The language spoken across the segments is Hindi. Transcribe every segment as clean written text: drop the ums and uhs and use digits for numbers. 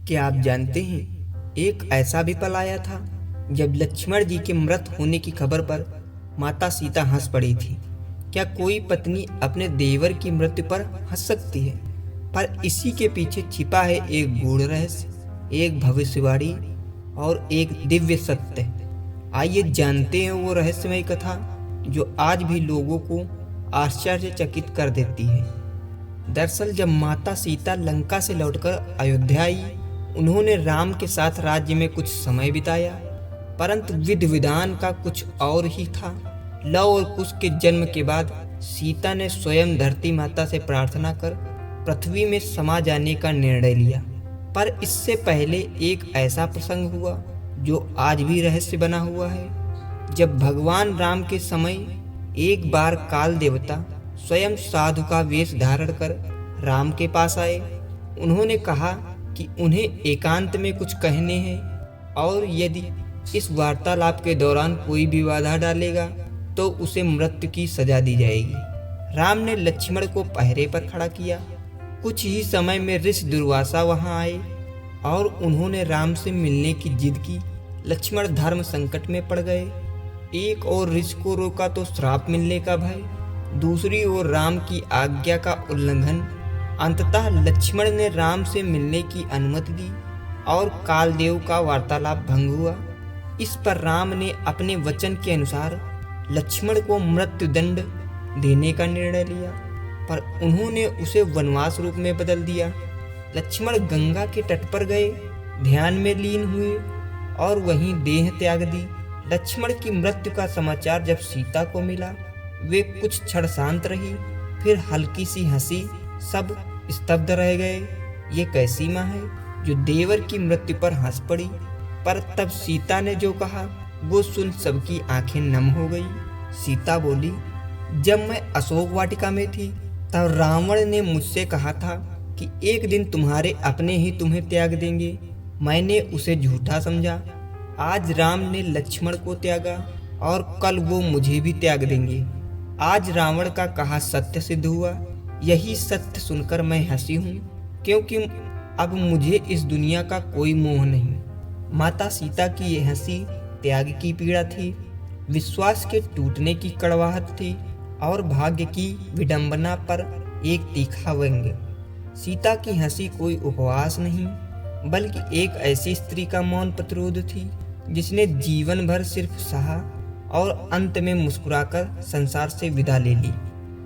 क्या आप जानते हैं, एक ऐसा भी पल आया था जब लक्ष्मण जी के मृत होने की खबर पर माता सीता हंस पड़ी थी। क्या कोई पत्नी अपने देवर की मृत्यु पर हंस सकती है? पर इसी के पीछे छिपा है एक गूढ़ रहस्य, एक भविष्यवाणी और एक दिव्य सत्य। आइए जानते हैं वो रहस्यमय कथा जो आज भी लोगों को आश्चर्यचकित कर देती है। दरअसल जब माता सीता लंका से लौटकर अयोध्या आई, उन्होंने राम के साथ राज्य में कुछ समय बिताया, परंतु विधि विधान का कुछ और ही था। लव और कुश के जन्म के बाद सीता ने स्वयं धरती माता से प्रार्थना कर पृथ्वी में समा जाने का निर्णय लिया। पर इससे पहले एक ऐसा प्रसंग हुआ जो आज भी रहस्य बना हुआ है। जब भगवान राम के समय एक बार काल देवता स्वयं साधु का वेश धारण कर राम के पास आए। उन्होंने कहा कि उन्हें एकांत में कुछ कहने हैं और यदि इस वार्तालाप के दौरान कोई भी बाधा डालेगा तो उसे मृत्यु की सजा दी जाएगी। राम ने लक्ष्मण को पहरे पर खड़ा किया। कुछ ही समय में ऋषि दुर्वासा वहां आए और उन्होंने राम से मिलने की जिद की। लक्ष्मण धर्म संकट में पड़ गए। एक और ऋषि को रोका तो श्राप मिलने का भय, दूसरी ओर राम की आज्ञा का उल्लंघन। अंततः लक्ष्मण ने राम से मिलने की अनुमति दी और कालदेव का वार्तालाप भंग हुआ। इस पर राम ने अपने वचन के अनुसार लक्ष्मण को मृत्युदंड देने का निर्णय लिया, पर उन्होंने उसे वनवास रूप में बदल दिया। लक्ष्मण गंगा के तट पर गए, ध्यान में लीन हुए और वहीं देह त्याग दी। लक्ष्मण की मृत्यु का समाचार जब सीता को मिला, वे कुछ क्षण शांत रही, फिर हल्की सी हंसी। सब स्तब्ध रह गए। ये कैसी माँ है जो देवर की मृत्यु पर हंस पड़ी? पर तब सीता ने जो कहा वो सुन सबकी आंखें नम हो गई। सीता बोली, जब मैं अशोक वाटिका में थी तब रावण ने मुझसे कहा था कि एक दिन तुम्हारे अपने ही तुम्हें त्याग देंगे। मैंने उसे झूठा समझा। आज राम ने लक्ष्मण को त्यागा और कल वो मुझे भी त्याग देंगे। आज रावण का कहा सत्य सिद्ध हुआ। यही सत्य सुनकर मैं हंसी हूँ, क्योंकि अब मुझे इस दुनिया का कोई मोह नहीं। माता सीता की ये हंसी त्याग की पीड़ा थी, विश्वास के टूटने की कड़वाहट थी और भाग्य की विडंबना पर एक तीखा व्यंग्य। सीता की हंसी कोई उपहास नहीं, बल्कि एक ऐसी स्त्री का मौन प्रतिरोध थी जिसने जीवन भर सिर्फ सहा और अंत में मुस्कुराकर संसार से विदा ले ली।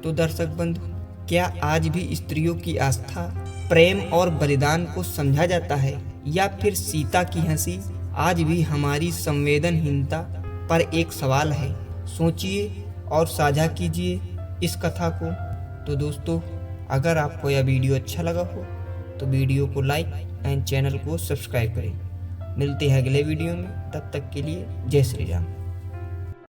तो दर्शक बंधु, क्या आज भी स्त्रियों की आस्था, प्रेम और बलिदान को समझा जाता है, या फिर सीता की हंसी आज भी हमारी संवेदनहीनता पर एक सवाल है? सोचिए और साझा कीजिए इस कथा को। तो दोस्तों, अगर आपको यह वीडियो अच्छा लगा हो तो वीडियो को लाइक एंड चैनल को सब्सक्राइब करें। मिलते हैं अगले वीडियो में, तब तक के लिए जय श्री राम।